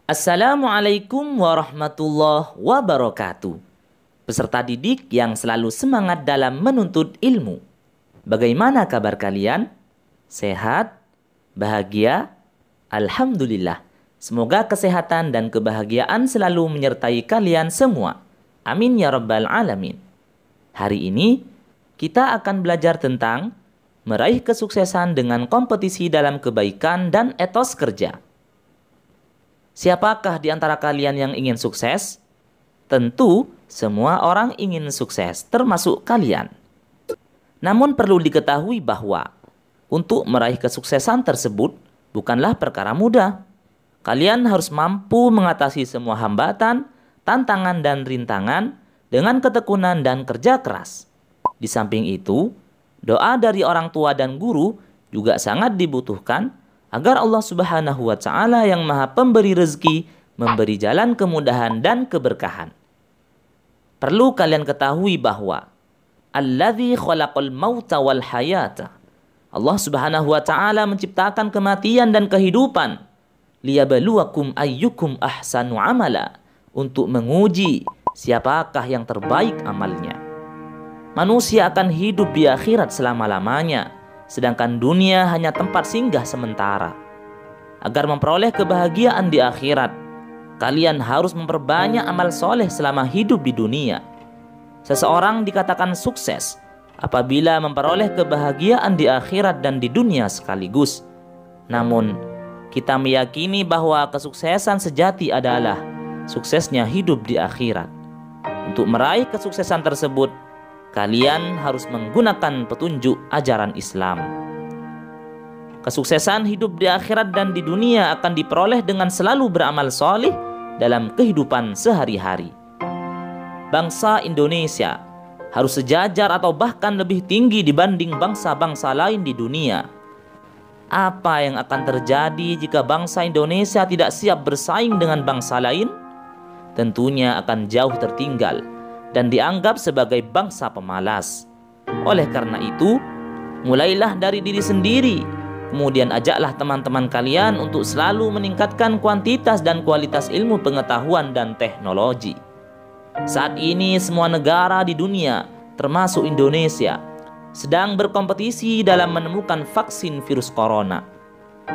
Assalamualaikum warahmatullahi wabarakatuh. Peserta didik yang selalu semangat dalam menuntut ilmu. Bagaimana kabar kalian? Sehat? Bahagia? Alhamdulillah. Semoga kesehatan dan kebahagiaan selalu menyertai kalian semua. Amin ya rabbal alamin. Hari ini kita akan belajar tentang meraih kesuksesan dengan kompetisi dalam kebaikan dan etos kerja. Siapakah di antara kalian yang ingin sukses? Tentu semua orang ingin sukses, termasuk kalian. Namun perlu diketahui bahwa untuk meraih kesuksesan tersebut bukanlah perkara mudah. Kalian harus mampu mengatasi semua hambatan, tantangan dan rintangan dengan ketekunan dan kerja keras. Di samping itu, doa dari orang tua dan guru juga sangat dibutuhkan agar Allah Subhanahu wa Ta'ala yang Maha Pemberi rezeki memberi jalan kemudahan dan keberkahan. Perlu kalian ketahui bahwa Alladzi khalaqal mauta wal hayata. Allah Subhanahu wa Ta'ala menciptakan kematian dan kehidupan. Liyabluwakum ayyukum ahsanu amala. Untuk menguji siapakah yang terbaik amalnya. Manusia akan hidup di akhirat selama-lamanya, sedangkan dunia hanya tempat singgah sementara. Agar memperoleh kebahagiaan di akhirat, kalian harus memperbanyak amal soleh selama hidup di dunia. Seseorang dikatakan sukses apabila memperoleh kebahagiaan di akhirat dan di dunia sekaligus. Namun, kita meyakini bahwa kesuksesan sejati adalah suksesnya hidup di akhirat. Untuk meraih kesuksesan tersebut, kalian harus menggunakan petunjuk ajaran Islam. Kesuksesan hidup di akhirat dan di dunia akan diperoleh dengan selalu beramal soleh dalam kehidupan sehari-hari. Bangsa Indonesia harus sejajar atau bahkan lebih tinggi dibanding bangsa-bangsa lain di dunia. Apa yang akan terjadi jika bangsa Indonesia tidak siap bersaing dengan bangsa lain? Tentunya akan jauh tertinggal dan dianggap sebagai bangsa pemalas. Oleh karena itu, mulailah dari diri sendiri. Kemudian ajaklah teman-teman kalian untuk selalu meningkatkan kuantitas dan kualitas ilmu pengetahuan dan teknologi. Saat ini semua negara di dunia, termasuk Indonesia, sedang berkompetisi dalam menemukan vaksin virus corona.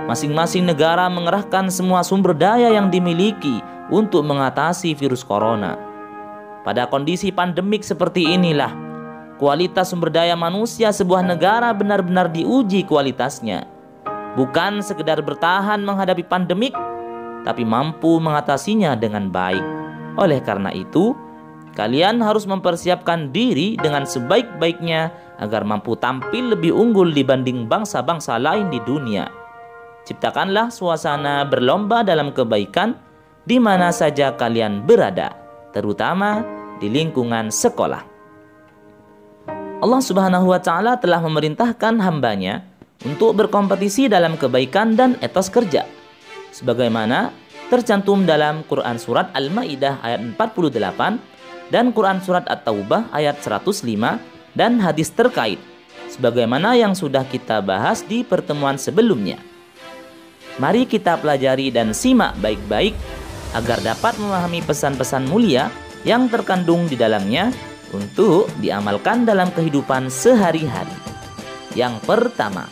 Masing-masing negara mengerahkan semua sumber daya yang dimiliki untuk mengatasi virus corona. Pada kondisi pandemik seperti inilah, kualitas sumber daya manusia sebuah negara benar-benar diuji kualitasnya. Bukan sekedar bertahan menghadapi pandemik, tapi mampu mengatasinya dengan baik. Oleh karena itu, kalian harus mempersiapkan diri dengan sebaik-baiknya agar mampu tampil lebih unggul dibanding bangsa-bangsa lain di dunia. Ciptakanlah suasana berlomba dalam kebaikan di mana saja kalian berada, terutama di lingkungan sekolah. Allah Subhanahu wa Ta'ala telah memerintahkan hambanya untuk berkompetisi dalam kebaikan dan etos kerja, sebagaimana tercantum dalam Quran Surat Al-Ma'idah ayat 48 dan Quran Surat At-Taubah ayat 105 dan hadis terkait, sebagaimana yang sudah kita bahas di pertemuan sebelumnya. Mari kita pelajari dan simak baik-baik agar dapat memahami pesan-pesan mulia yang terkandung di dalamnya untuk diamalkan dalam kehidupan sehari-hari. Yang pertama,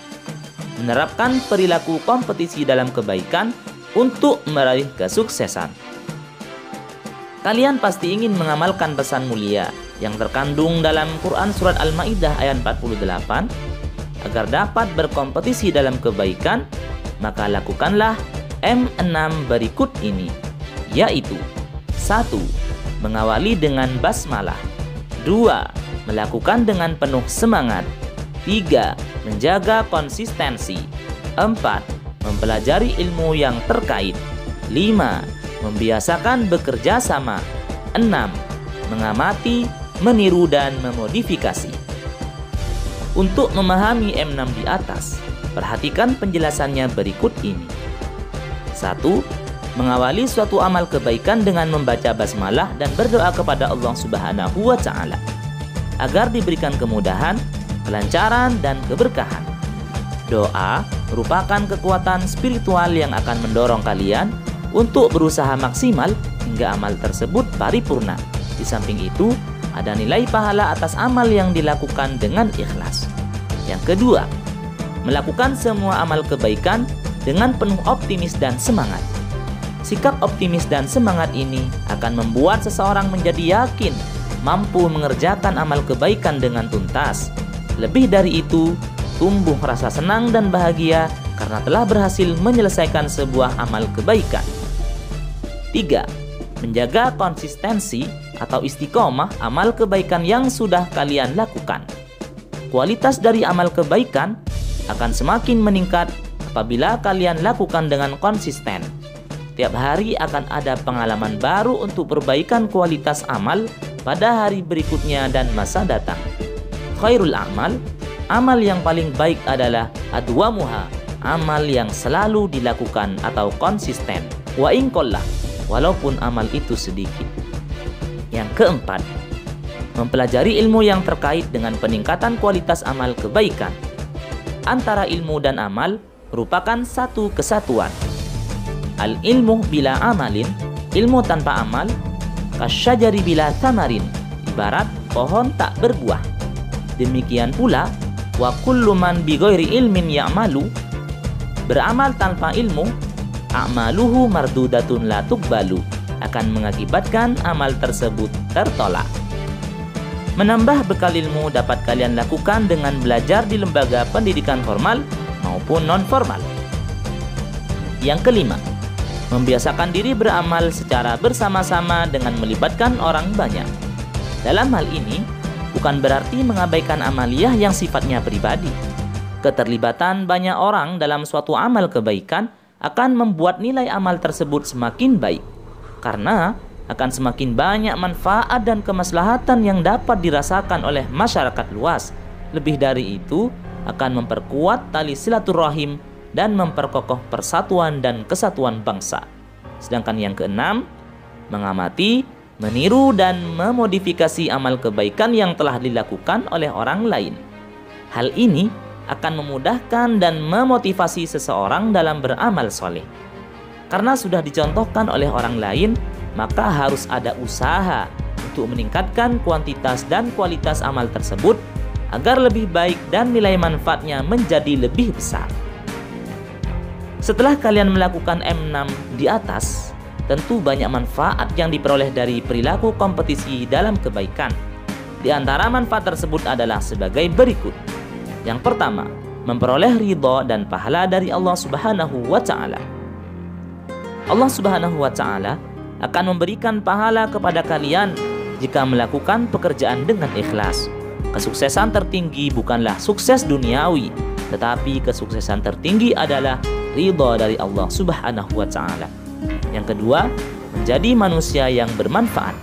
menerapkan perilaku kompetisi dalam kebaikan untuk meraih kesuksesan. Kalian pasti ingin mengamalkan pesan mulia yang terkandung dalam Quran Surat Al-Ma'idah ayat 48. Agar dapat berkompetisi dalam kebaikan, maka lakukanlah M6 berikut ini, yaitu 1. Mengawali dengan basmalah. 2. Melakukan dengan penuh semangat. 3. Menjaga konsistensi. 4. Mempelajari ilmu yang terkait. 5. Membiasakan bekerja sama. 6. Mengamati, meniru dan memodifikasi. Untuk memahami M6 di atas, perhatikan penjelasannya berikut ini. 1. Mengawali suatu amal kebaikan dengan membaca basmalah dan berdoa kepada Allah Subhanahu wa Ta'ala agar diberikan kemudahan, kelancaran, dan keberkahan. Doa merupakan kekuatan spiritual yang akan mendorong kalian untuk berusaha maksimal hingga amal tersebut paripurna. Di samping itu, ada nilai pahala atas amal yang dilakukan dengan ikhlas. Yang kedua, melakukan semua amal kebaikan dengan penuh optimis dan semangat. Sikap optimis dan semangat ini akan membuat seseorang menjadi yakin mampu mengerjakan amal kebaikan dengan tuntas. Lebih dari itu, tumbuh rasa senang dan bahagia karena telah berhasil menyelesaikan sebuah amal kebaikan. 3. Menjaga konsistensi atau istiqomah amal kebaikan yang sudah kalian lakukan. Kualitas dari amal kebaikan akan semakin meningkat apabila kalian lakukan dengan konsisten. Tiap hari akan ada pengalaman baru untuk perbaikan kualitas amal pada hari berikutnya dan masa datang. Khairul a'mal, amal yang paling baik adalah adwamuha, amal yang selalu dilakukan atau konsisten. Wa in qalla, walaupun amal itu sedikit. Yang keempat, mempelajari ilmu yang terkait dengan peningkatan kualitas amal kebaikan. Antara ilmu dan amal merupakan satu kesatuan. Al-ilmu bila amalin, ilmu tanpa amal, kasyajari bila thamarin, ibarat pohon tak berbuah. Demikian pula, wa kullu man bi ghairi ilmin ya'malu, beramal tanpa ilmu, a'maluhu mardudatun la tuqbalu, akan mengakibatkan amal tersebut tertolak. Menambah bekal ilmu dapat kalian lakukan dengan belajar di lembaga pendidikan formal maupun non-formal. Yang kelima, membiasakan diri beramal secara bersama-sama dengan melibatkan orang banyak. Dalam hal ini, bukan berarti mengabaikan amaliyah yang sifatnya pribadi. Keterlibatan banyak orang dalam suatu amal kebaikan akan membuat nilai amal tersebut semakin baik, karena akan semakin banyak manfaat dan kemaslahatan yang dapat dirasakan oleh masyarakat luas. Lebih dari itu, akan memperkuat tali silaturahim dan memperkokoh persatuan dan kesatuan bangsa. Sedangkan yang keenam, mengamati, meniru dan memodifikasi amal kebaikan yang telah dilakukan oleh orang lain. Hal ini akan memudahkan dan memotivasi seseorang dalam beramal soleh. Karena sudah dicontohkan oleh orang lain, maka harus ada usaha untuk meningkatkan kuantitas dan kualitas amal tersebut agar lebih baik dan nilai manfaatnya menjadi lebih besar. Setelah kalian melakukan M6 di atas, tentu banyak manfaat yang diperoleh dari perilaku kompetisi dalam kebaikan. Di antara manfaat tersebut adalah sebagai berikut. Yang pertama, memperoleh ridha dan pahala dari Allah Subhanahu wa Ta'ala. Allah Subhanahu wa Ta'ala akan memberikan pahala kepada kalian jika melakukan pekerjaan dengan ikhlas. Kesuksesan tertinggi bukanlah sukses duniawi, tetapi kesuksesan tertinggi adalah ridha dari Allah Subhanahu wa Ta'ala. Yang kedua, menjadi manusia yang bermanfaat.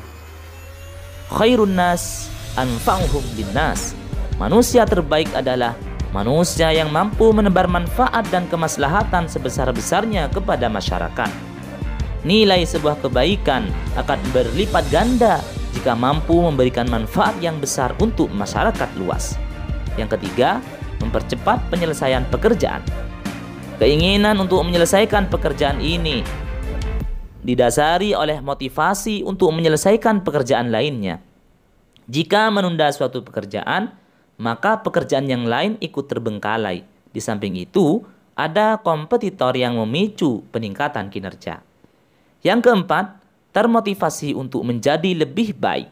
Khairun nas anfa'uhum binnas. Manusia terbaik adalah manusia yang mampu menebar manfaat dan kemaslahatan sebesar-besarnya kepada masyarakat. Nilai sebuah kebaikan akan berlipat ganda jika mampu memberikan manfaat yang besar untuk masyarakat luas. Yang ketiga, mempercepat penyelesaian pekerjaan. Keinginan untuk menyelesaikan pekerjaan ini didasari oleh motivasi untuk menyelesaikan pekerjaan lainnya. Jika menunda suatu pekerjaan, maka pekerjaan yang lain ikut terbengkalai. Di samping itu, ada kompetitor yang memicu peningkatan kinerja. Yang keempat, termotivasi untuk menjadi lebih baik.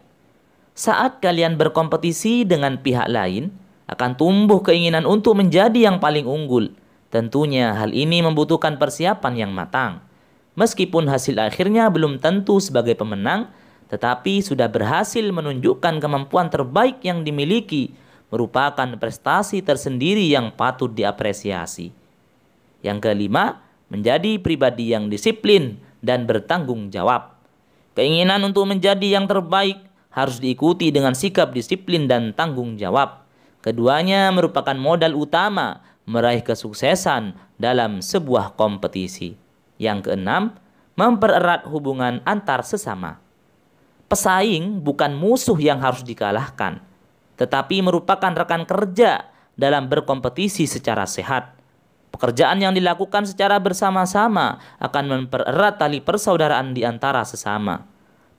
Saat kalian berkompetisi dengan pihak lain, akan tumbuh keinginan untuk menjadi yang paling unggul. Tentunya hal ini membutuhkan persiapan yang matang. Meskipun hasil akhirnya belum tentu sebagai pemenang, tetapi sudah berhasil menunjukkan kemampuan terbaik yang dimiliki, merupakan prestasi tersendiri yang patut diapresiasi. Yang kelima, menjadi pribadi yang disiplin dan bertanggung jawab. Keinginan untuk menjadi yang terbaik harus diikuti dengan sikap disiplin dan tanggung jawab. Keduanya merupakan modal utama meraih kesuksesan dalam sebuah kompetisi. Yang keenam, mempererat hubungan antar sesama. Pesaing bukan musuh yang harus dikalahkan, tetapi merupakan rekan kerja dalam berkompetisi secara sehat. Pekerjaan yang dilakukan secara bersama-sama akan mempererat tali persaudaraan di antara sesama.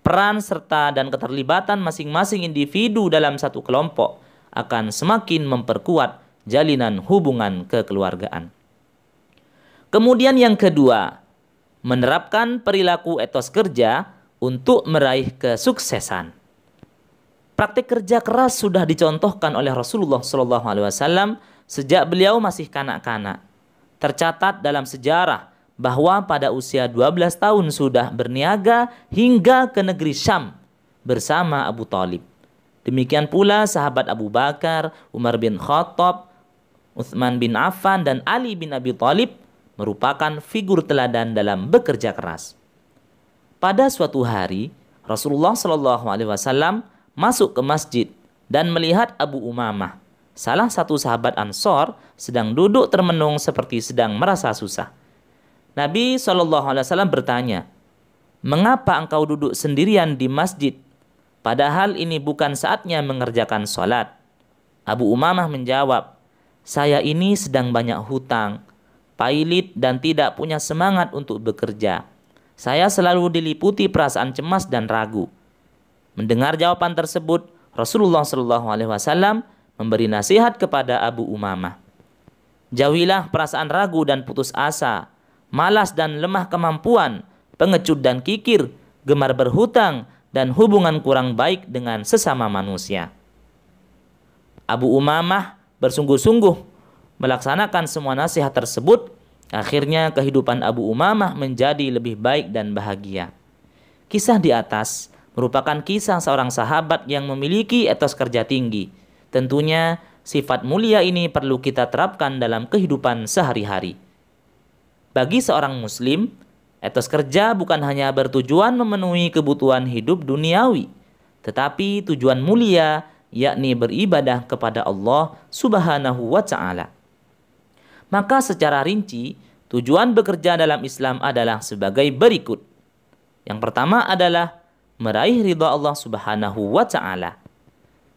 Peran serta dan keterlibatan masing-masing individu dalam satu kelompok akan semakin memperkuat jalinan hubungan kekeluargaan. Kemudian yang kedua, menerapkan perilaku etos kerja untuk meraih kesuksesan. Praktik kerja keras sudah dicontohkan oleh Rasulullah SAW sejak beliau masih kanak-kanak. Tercatat dalam sejarah bahwa pada usia 12 tahun sudah berniaga hingga ke negeri Syam bersama Abu Talib. Demikian pula sahabat Abu Bakar, Umar bin Khattab, Utsman bin Affan, dan Ali bin Abi Thalib merupakan figur teladan dalam bekerja keras. Pada suatu hari, Rasulullah SAW masuk ke masjid dan melihat Abu Umamah, salah satu sahabat Ansor, sedang duduk termenung seperti sedang merasa susah. Nabi SAW bertanya, "Mengapa engkau duduk sendirian di masjid? Padahal ini bukan saatnya mengerjakan sholat." Abu Umamah menjawab, "Saya ini sedang banyak hutang, pailit dan tidak punya semangat untuk bekerja. Saya selalu diliputi perasaan cemas dan ragu." Mendengar jawaban tersebut, Rasulullah SAW memberi nasihat kepada Abu Umamah. "Jauhilah perasaan ragu dan putus asa, malas dan lemah kemampuan, pengecut dan kikir, gemar berhutang, dan hubungan kurang baik dengan sesama manusia." Abu Umamah bersungguh-sungguh melaksanakan semua nasihat tersebut. Akhirnya kehidupan Abu Umamah menjadi lebih baik dan bahagia. Kisah di atas merupakan kisah seorang sahabat yang memiliki etos kerja tinggi. Tentunya sifat mulia ini perlu kita terapkan dalam kehidupan sehari-hari. Bagi seorang muslim, etos kerja bukan hanya bertujuan memenuhi kebutuhan hidup duniawi, tetapi tujuan mulia yakni beribadah kepada Allah Subhanahu wa Ta'ala. Maka secara rinci, tujuan bekerja dalam Islam adalah sebagai berikut. Yang pertama adalah meraih ridha Allah Subhanahu wa Ta'ala.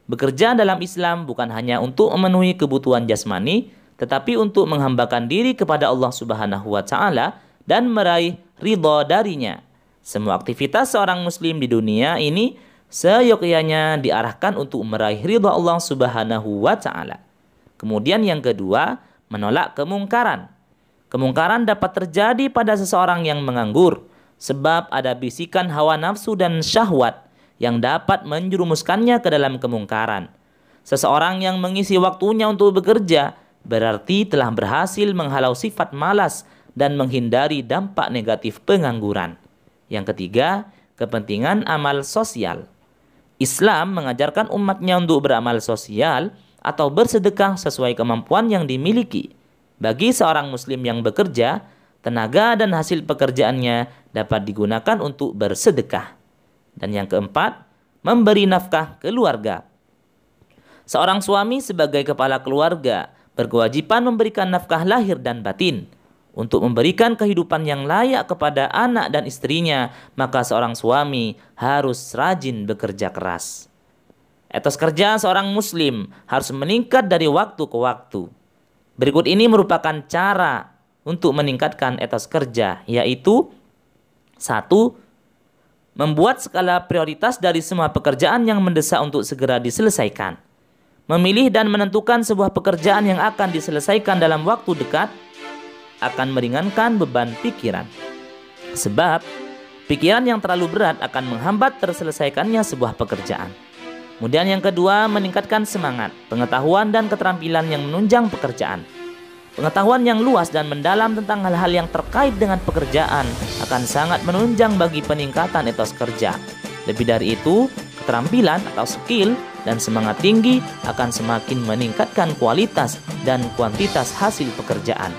Bekerja dalam Islam bukan hanya untuk memenuhi kebutuhan jasmani, tetapi untuk menghambakan diri kepada Allah Subhanahu wa Ta'ala dan meraih ridha darinya. Semua aktivitas seorang muslim di dunia ini seyogyanya diarahkan untuk meraih ridha Allah Subhanahu wa Ta'ala. Kemudian yang kedua, menolak kemungkaran. Kemungkaran dapat terjadi pada seseorang yang menganggur, sebab ada bisikan hawa nafsu dan syahwat yang dapat menjerumuskannya ke dalam kemungkaran. Seseorang yang mengisi waktunya untuk bekerja berarti telah berhasil menghalau sifat malas dan menghindari dampak negatif pengangguran. Yang ketiga, kepentingan amal sosial. Islam mengajarkan umatnya untuk beramal sosial atau bersedekah sesuai kemampuan yang dimiliki. Bagi seorang muslim yang bekerja, tenaga dan hasil pekerjaannya dapat digunakan untuk bersedekah. Dan yang keempat, memberi nafkah keluarga. Seorang suami sebagai kepala keluarga berkewajiban memberikan nafkah lahir dan batin. Untuk memberikan kehidupan yang layak kepada anak dan istrinya, maka seorang suami harus rajin bekerja keras. Etos kerja seorang muslim harus meningkat dari waktu ke waktu. Berikut ini merupakan cara untuk meningkatkan etos kerja, yaitu 1. Membuat skala prioritas dari semua pekerjaan yang mendesak untuk segera diselesaikan. Memilih dan menentukan sebuah pekerjaan yang akan diselesaikan dalam waktu dekat akan meringankan beban pikiran. Sebab pikiran yang terlalu berat akan menghambat terselesaikannya sebuah pekerjaan. Kemudian yang kedua, meningkatkan semangat, pengetahuan dan keterampilan yang menunjang pekerjaan. Pengetahuan yang luas dan mendalam tentang hal-hal yang terkait dengan pekerjaan akan sangat menunjang bagi peningkatan etos kerja. Lebih dari itu, keterampilan atau skill dan semangat tinggi akan semakin meningkatkan kualitas dan kuantitas hasil pekerjaan.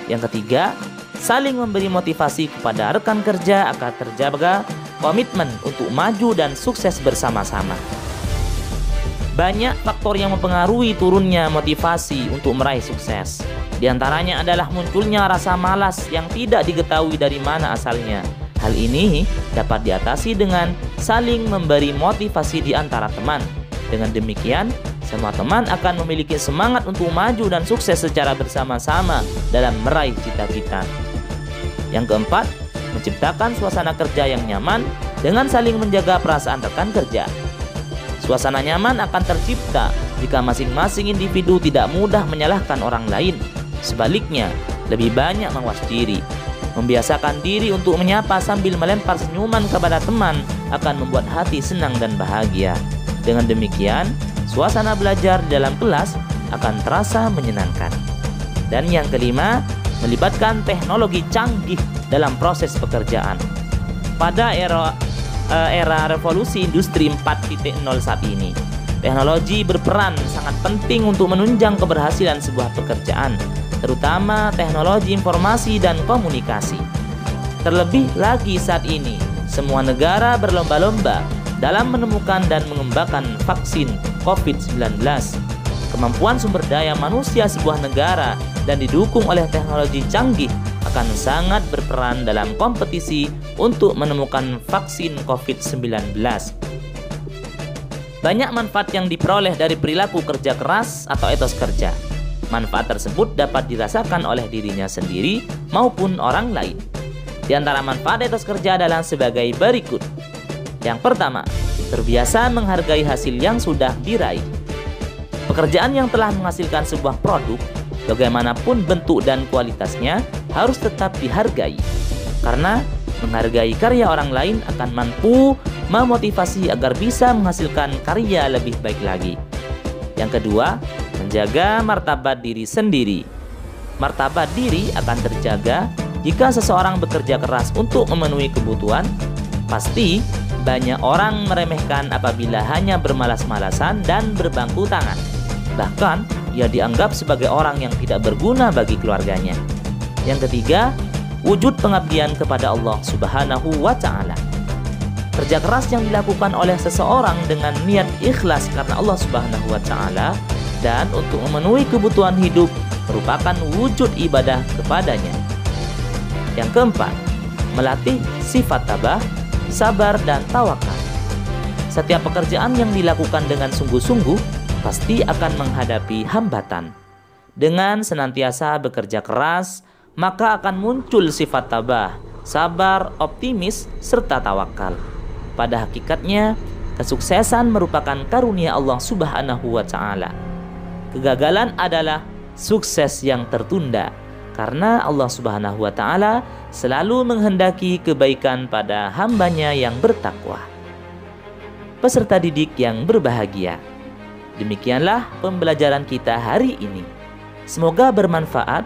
Yang ketiga, saling memberi motivasi kepada rekan kerja agar terjaga komitmen untuk maju dan sukses bersama-sama. Banyak faktor yang mempengaruhi turunnya motivasi untuk meraih sukses. Di antaranya adalah munculnya rasa malas yang tidak diketahui dari mana asalnya. Hal ini dapat diatasi dengan saling memberi motivasi di antara teman. Dengan demikian, semua teman akan memiliki semangat untuk maju dan sukses secara bersama-sama dalam meraih cita-cita. Yang keempat, menciptakan suasana kerja yang nyaman dengan saling menjaga perasaan rekan kerja. Suasana nyaman akan tercipta jika masing-masing individu tidak mudah menyalahkan orang lain. Sebaliknya, lebih banyak mawas diri. Membiasakan diri untuk menyapa sambil melempar senyuman kepada teman akan membuat hati senang dan bahagia. Dengan demikian, suasana belajar di dalam kelas akan terasa menyenangkan. Dan yang kelima, melibatkan teknologi canggih dalam proses pekerjaan. Pada era revolusi industri 4.0 saat ini, teknologi berperan sangat penting untuk menunjang keberhasilan sebuah pekerjaan, terutama teknologi informasi dan komunikasi. Terlebih lagi saat ini, semua negara berlomba-lomba dalam menemukan dan mengembangkan vaksin COVID-19. Kemampuan sumber daya manusia sebuah negara dan didukung oleh teknologi canggih akan sangat berperan dalam kompetisi untuk menemukan vaksin COVID-19. Banyak manfaat yang diperoleh dari perilaku kerja keras atau etos kerja. Manfaat tersebut dapat dirasakan oleh dirinya sendiri maupun orang lain. Di antara manfaat etos kerja adalah sebagai berikut. Yang pertama, terbiasa menghargai hasil yang sudah diraih. Pekerjaan yang telah menghasilkan sebuah produk, bagaimanapun bentuk dan kualitasnya, harus tetap dihargai. Karena menghargai karya orang lain akan mampu memotivasi agar bisa menghasilkan karya lebih baik lagi. Yang kedua, menjaga martabat diri sendiri. Martabat diri akan terjaga jika seseorang bekerja keras untuk memenuhi kebutuhan. Pasti banyak orang meremehkan apabila hanya bermalas-malasan dan berbangku tangan. Bahkan, ia dianggap sebagai orang yang tidak berguna bagi keluarganya. Yang ketiga, wujud pengabdian kepada Allah Subhanahu wa Ta'ala. Kerja keras yang dilakukan oleh seseorang dengan niat ikhlas karena Allah Subhanahu wa Ta'ala dan untuk memenuhi kebutuhan hidup merupakan wujud ibadah kepadanya. Yang keempat, melatih sifat tabah, sabar, dan tawakal. Setiap pekerjaan yang dilakukan dengan sungguh-sungguh pasti akan menghadapi hambatan. Dengan senantiasa bekerja keras, maka akan muncul sifat tabah, sabar, optimis, serta tawakal. Pada hakikatnya, kesuksesan merupakan karunia Allah Subhanahu wa Ta'ala. Kegagalan adalah sukses yang tertunda, karena Allah Subhanahu wa Ta'ala selalu menghendaki kebaikan pada hambanya yang bertakwa. Peserta didik yang berbahagia, demikianlah pembelajaran kita hari ini. Semoga bermanfaat,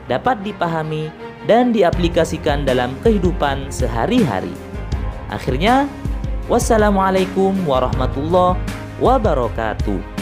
dapat dipahami dan diaplikasikan dalam kehidupan sehari-hari. Akhirnya, wassalamualaikum warahmatullahi wabarakatuh.